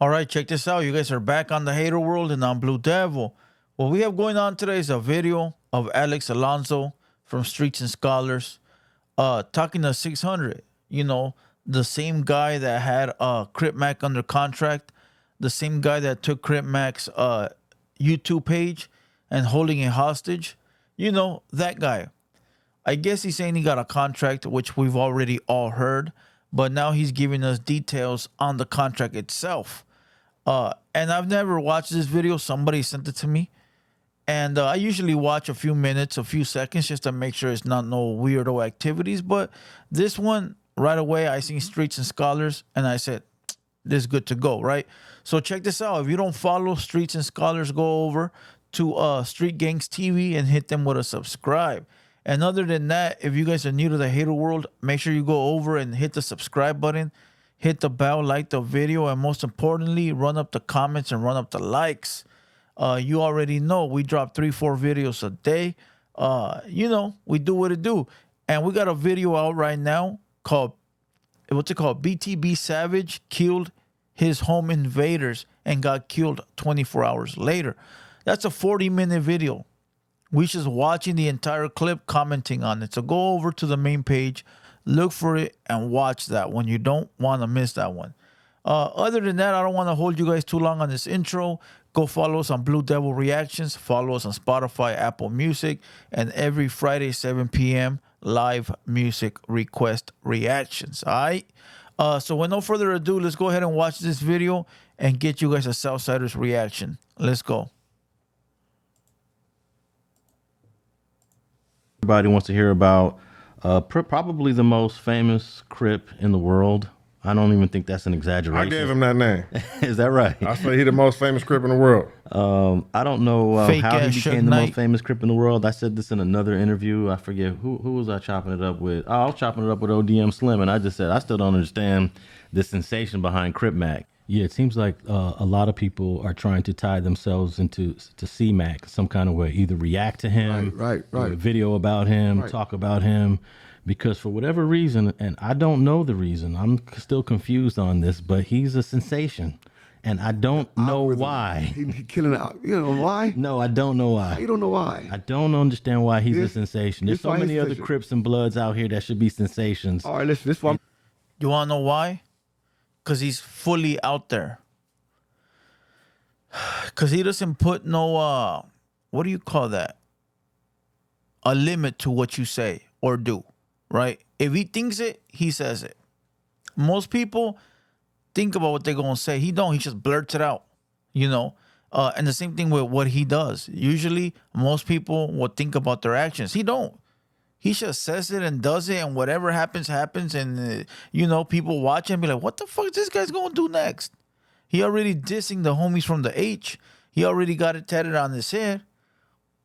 All right, check this out. You guys are back on the Hater World and on Blue Devil. What we have going on today is a video of Alex Alonso from Streets and Scholars talking to 600. You know, the same guy that had Crip Mac under contract, the same guy that took Crip Mac's YouTube page and holding it hostage. You know, that guy. I guess he's saying he got a contract, which we've already all heard, but now he's giving us details on the contract itself. And I've never watched this video. Somebody sent it to me. And I usually watch a few minutes, a few seconds, just to make sure it's not no weirdo activities. But this one, right away, I seen Streets and Scholars, and I said, this is good to go, right? So check this out. If you don't follow Streets and Scholars, go over to Street Gangs TV and hit them with a subscribe. And other than that, if you guys are new to the Hater World, make sure you go over and hit the subscribe button, hit the bell, like the video, and most importantly, run up the comments and run up the likes. You already know we drop 3-4 videos a day. You know, we do what it do. And we got a video out right now called, what's it called? BTB Savage killed his home invaders and got killed 24 hours later. That's a 40-minute video. We just watching the entire clip, commenting on it. So go over to the main page, look for it, and watch that one. You don't want to miss that one. Other than that, I don't want to hold you guys too long on this intro. Go follow us on Blue Devil Reactions. Follow us on Spotify, Apple Music, and every Friday, 7 p.m., live music request reactions. All right? So with no further ado, let's go ahead and watch this video and get you guys a Southsiders reaction. Let's go. Everybody wants to hear about probably the most famous Crip in the world. I don't even think that's an exaggeration. I gave him that name. Is that right? I say he the most famous Crip in the world. I don't know how he became the most famous Crip in the world. I said this in another interview. I forget who was I chopping it up with. Oh, I was chopping it up with ODM Slim, and I just said I still don't understand the sensation behind Crip Mac. Yeah, it seems like a lot of people are trying to tie themselves into CMac some kind of way, either react to him, right. video about him, talk about him, because for whatever reason, and I don't know the reason, I'm still confused on this, but he's a sensation, and I don't know why. He killing out. You know why? No, I don't know why. You don't know why? I don't understand why he's a sensation. There's so many other Crips and Bloods out here that should be sensations. All right, listen, this one. You want to know why? Because he's fully out there. Because he doesn't put no, what do you call that? A limit to what you say or do, right? If he thinks it, he says it. Most people think about what they're going to say. He don't. He just blurts it out, you know? And the same thing with what he does. Usually, most people will think about their actions. He don't. He just says it and does it, and whatever happens, happens. And, you know, people watch and be like, what the fuck is this guy's going to do next? He already dissing the homies from the H. He already got it tatted on his head.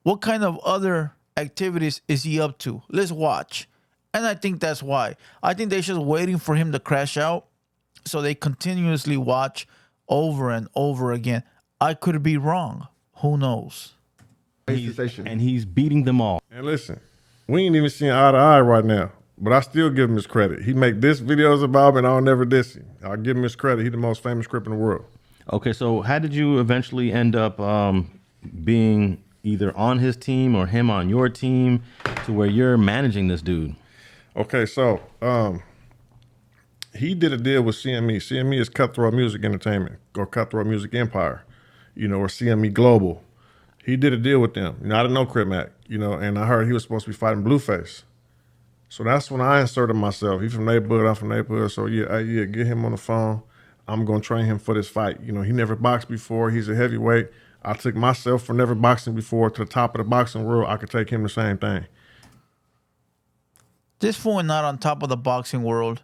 What kind of other activities is he up to? Let's watch. And I think that's why. I think they're just waiting for him to crash out, so they continuously watch over and over again. I could be wrong. Who knows? And he's beating them all. And listen, we ain't even seeing eye to eye right now, but I still give him his credit. He make this videos about him, and I'll never diss him. I'll give him his credit. He's the most famous Crip in the world. Okay, so how did you eventually end up being either on his team or him on your team to where you're managing this dude? Okay, so he did a deal with CME. CME is Cutthroat Music Entertainment, or Cutthroat Music Empire, you know, or CME Global. He did a deal with them. You know, I didn't know Crip Mac, you know, and I heard he was supposed to be fighting Blueface. So that's when I inserted myself. He's from neighborhood, I'm from neighborhood. So yeah, get him on the phone. I'm gonna train him for this fight. You know, he never boxed before. He's a heavyweight. I took myself for never boxing before to the top of the boxing world. I could take him the same thing. This fool not on top of the boxing world.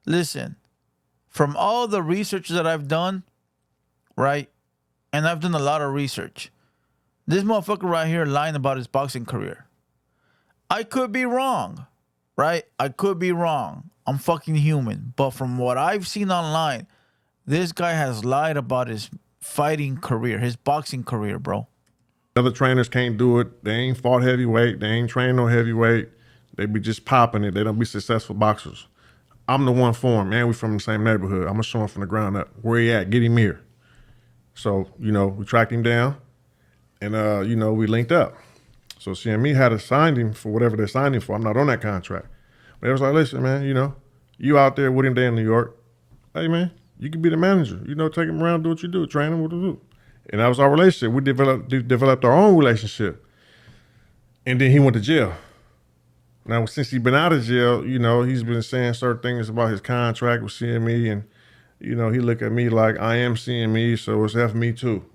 Listen, from all the research that I've done, right? And I've done a lot of research. This motherfucker right here lying about his boxing career. I could be wrong, right? I could be wrong. I'm fucking human. But from what I've seen online, this guy has lied about his fighting career, his boxing career, bro. Other trainers can't do it. They ain't fought heavyweight. They ain't trained no heavyweight. They be just popping it. They don't be successful boxers. I'm the one for him, man. We from the same neighborhood. I'm going to show him from the ground up. Where he at? Get him here. So, we tracked him down and, we linked up. So CME had signed him for whatever they signed him for. I'm not on that contract. But they was like, listen, man, you out there with him there in New York. Hey, man, you can be the manager. Take him around, do what you do, train him, what to do. And that was our relationship. We developed our own relationship. And then he went to jail. Now, since he's been out of jail, he's been saying certain things about his contract with CME. And, he look at me like I am CME, so it's F me too.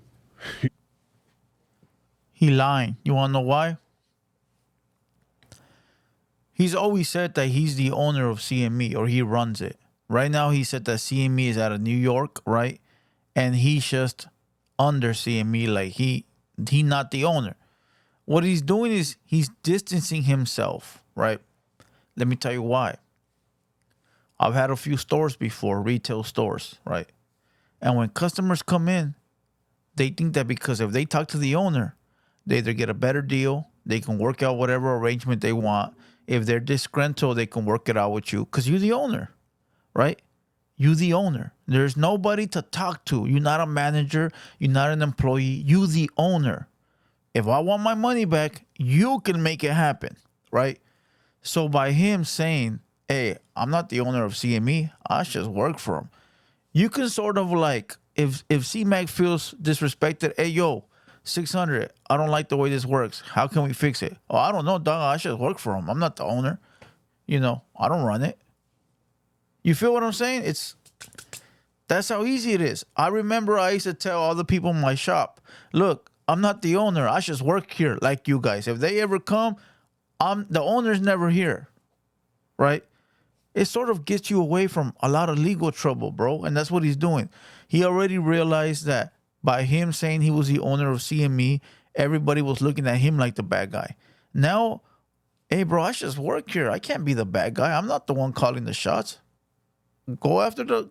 He lying. You want to know why? He's always said that he's the owner of CME or he runs it. Right now, he said that CME is out of New York, right? And he's just under CME, like he not the owner. What he's doing is he's distancing himself, right? Let me tell you why. I've had a few stores before, retail stores, right? And when customers come in, they think that because if they talk to the owner, they either get a better deal, they can work out whatever arrangement they want. If they're disgruntled, they can work it out with you because you're the owner, right? You the owner. There's nobody to talk to. You're not a manager. You're not an employee. You the owner. If I want my money back, you can make it happen, right? So by him saying, hey, I'm not the owner of CME, I just work for him. You can sort of like, if CMac feels disrespected, hey, yo, 600, I don't like the way this works. How can we fix it? Oh, I don't know, dog. I just work for him. I'm not the owner. I don't run it. You feel what I'm saying? That's how easy it is. I remember I used to tell all the people in my shop, look, I'm not the owner. I just work here like you guys. If they ever come, the owner's never here, right? It sort of gets you away from a lot of legal trouble, bro. And that's what he's doing. He already realized that by him saying he was the owner of CME, everybody was looking at him like the bad guy. Now, hey, bro, I just work here. I can't be the bad guy. I'm not the one calling the shots. Go after the,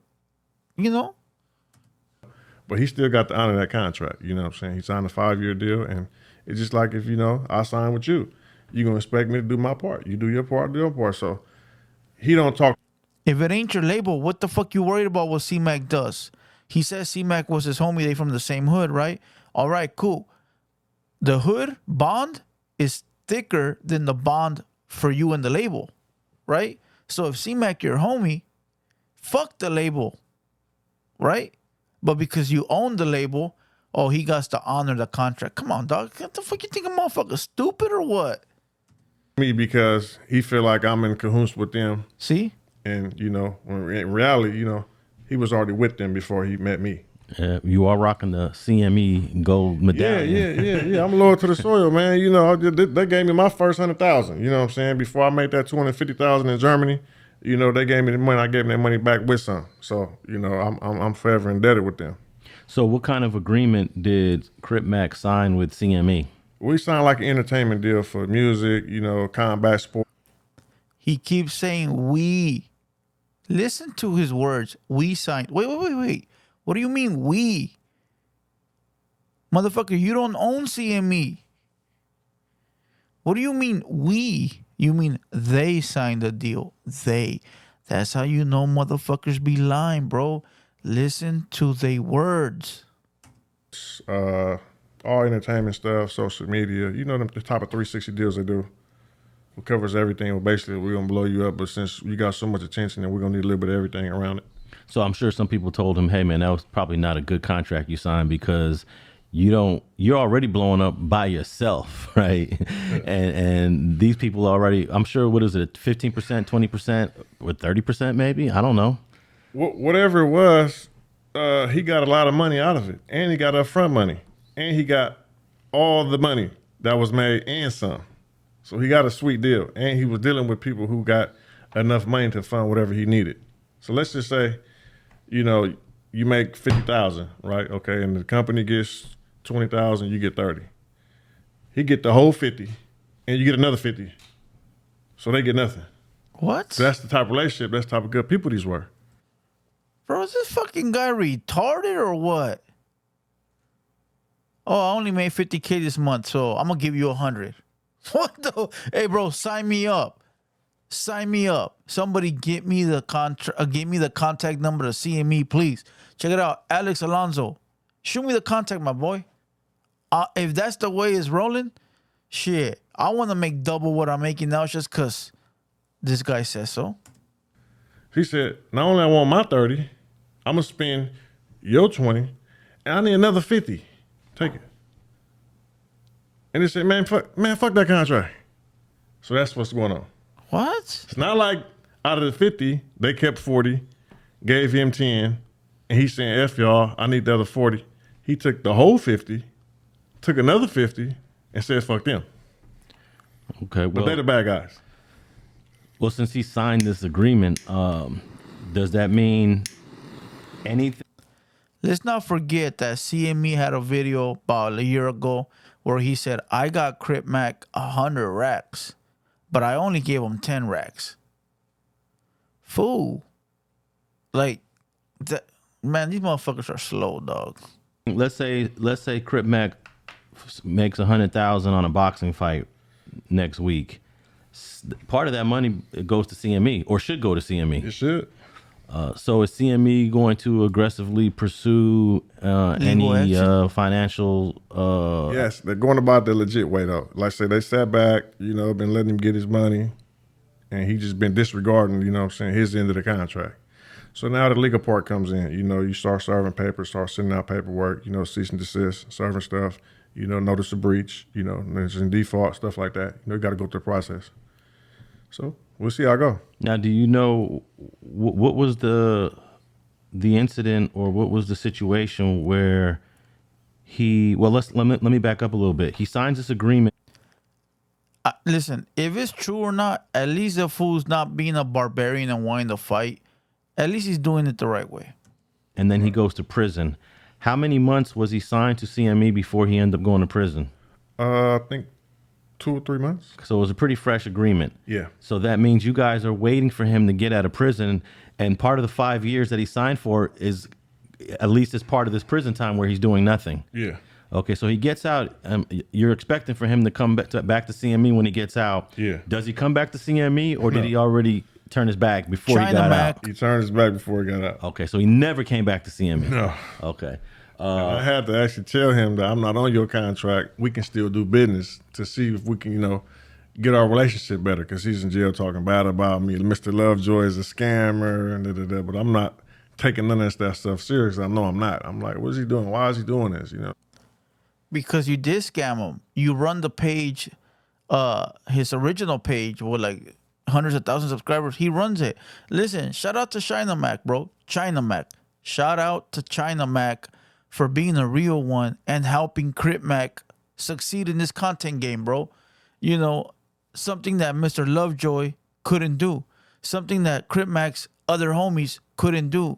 But he still got to honor that contract. You know what I'm saying? He signed a 5-year deal. And it's just like if, I sign with you, you're going to expect me to do my part. You do your part, do your part. So he don't talk. If it ain't your label, what the fuck you worried about what CMac does? He says CMac was his homie. They from the same hood, right? All right, cool. The hood bond is thicker than the bond for you and the label, right? So if CMac your homie, fuck the label, right? But because you own the label, oh, he got to honor the contract. Come on, dog. What the fuck you think a motherfucker stupid or what? Me because he feel like I'm in cahoots with them. See? And, when in reality, he was already with them before he met me. You are rocking the CME gold medallion. Yeah. I'm loyal to the soil, man. They gave me my first 100,000. You know what I'm saying? Before I made that 250,000 in Germany, they gave me the money. I gave them that money back with some. So, I'm forever indebted with them. So, what kind of agreement did CripMac sign with CME? We signed like an entertainment deal for music, combat sport. He keeps saying we. Listen to his words. We signed. Wait. What do you mean we? Motherfucker, you don't own CME. What do you mean we? You mean they signed the deal. They. That's how you know motherfuckers be lying, bro. Listen to their words. All entertainment stuff, social media. The type of 360 deals they do. It covers everything. Well, basically, we're going to blow you up, but since you got so much attention, then we're going to need a little bit of everything around it. So I'm sure some people told him, hey, man, that was probably not a good contract you signed because you're already blowing up by yourself, right? And these people already, I'm sure, what is it, 15%, 20%, or 30% maybe? I don't know. Whatever it was, he got a lot of money out of it, and he got upfront money, and he got all the money that was made and some. So he got a sweet deal, and he was dealing with people who got enough money to fund whatever he needed. So let's just say, you make 50,000, right? Okay, and the company gets 20,000, you get 30. He get the whole 50, and you get another 50. So they get nothing. What? So that's the type of relationship, that's the type of good people these were. Bro, is this fucking guy retarded or what? Oh, I only made 50K this month, so I'm gonna give you 100. What the? Hey, bro, sign me up. Sign me up. Somebody get me the contact number to CME, please. Check it out. Alex Alonso. Shoot me the contact, my boy. If that's the way it's rolling, shit, I want to make double what I'm making now just because this guy says so. He said, not only I want my 30, I'm going to spend your 20, and I need another 50. Take it. And he said, man, fuck that contract. So that's what's going on. What? It's not like out of the 50, they kept 40, gave him 10, and he's saying, F y'all, I need the other 40. He took the whole 50, took another 50, and said, fuck them. Okay, well, but they're the bad guys. Well, since he signed this agreement, does that mean anything? Let's not forget that CME had a video about a year ago where he said, I got Crip Mac 100 racks, but I only gave him 10 racks. Fool. Like, man, these motherfuckers are slow, dog. Let's say Crip Mac makes 100,000 on a boxing fight next week. Part of that money goes to CME, or should go to CME. It should. So is CME going to aggressively pursue any financial? Yes, they're going about the legit way though. Like I said, they sat back, been letting him get his money, and he just been disregarding, his end of the contract. So now the legal part comes in. You start serving papers, start sending out paperwork, cease and desist, serving stuff, notice of breach, it's in default, stuff like that. You got to go through the process. So we'll see how it go. Now, do you know what was the incident, or what was the situation where let me back up a little bit. He signs this agreement. Listen, if it's true or not, at least the fool's not being a barbarian and wanting to fight. At least he's doing it the right way. And then he goes to prison. How many months was he signed to CME before he ended up going to prison? I think 2 or 3 months. So it was a pretty fresh agreement. Yeah. So that means you guys are waiting for him to get out of prison. And part of the 5 years that he signed for is at least as part of this prison time where he's doing nothing. Yeah. Okay, so he gets out. You're expecting for him to come back to CME when he gets out. Yeah. Does he come back to CME, or did he already turn his back before he got out? He turned his back before he got out. Okay, so he never came back to CME. No. Okay. I had to actually tell him that I'm not on your contract. We can still do business to see if we can, get our relationship better, because he's in jail talking bad about me. Mr. Lovejoy is a scammer and da-da-da, but I'm not taking none of that stuff serious. I know I'm not. I'm like, what is he doing? Why is he doing this? Because you did scam him. You run the page, his original page with like hundreds of thousands of subscribers. He runs it. Listen, shout out to CMac, bro. CMac. Shout out to CMac for being a real one and helping Crip Mac succeed in this content game, bro. Something that Mr. Lovejoy couldn't do. Something that Crip Mac's other homies couldn't do.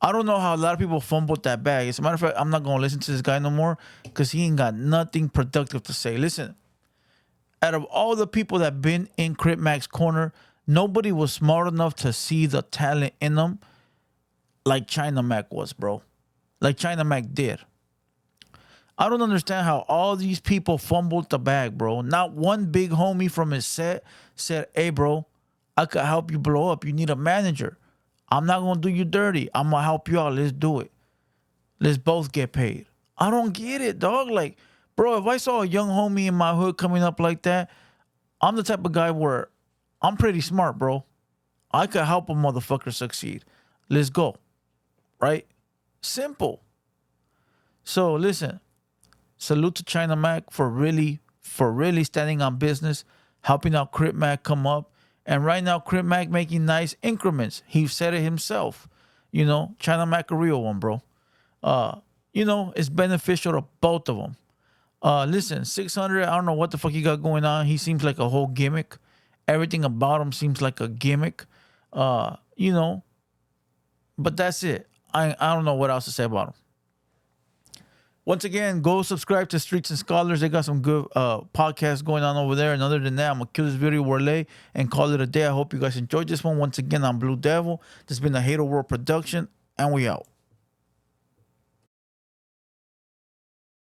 I don't know how a lot of people fumbled that bag. As a matter of fact, I'm not going to listen to this guy no more because he ain't got nothing productive to say. Listen, out of all the people that been in Crip Mac's corner, nobody was smart enough to see the talent in them like CMac was, bro. Like CMac did. I don't understand how all these people fumbled the bag, bro. Not one big homie from his set said, hey, bro, I could help you blow up. You need a manager. I'm not going to do you dirty. I'm going to help you out. Let's do it. Let's both get paid. I don't get it, dog. Like, bro, if I saw a young homie in my hood coming up like that, I'm the type of guy where I'm pretty smart, bro. I could help a motherfucker succeed. Let's go. Right? Simple. So, listen. Salute to CMac for really standing on business, helping out Crip Mac come up. And right now, Crip Mac making nice increments. He said it himself. CMac a real one, bro. It's beneficial to both of them. Listen, 600, I don't know what the fuck he got going on. He seems like a whole gimmick. Everything about him seems like a gimmick. But that's it. I don't know what else to say about him. Once again, go subscribe to Streets and Scholars. They got some good podcasts going on over there. And other than that, I'm going to kill this video word and call it a day. I hope you guys enjoyed this one. Once again, I'm Blue Devil. This has been the TheHaterWorld production, and we out.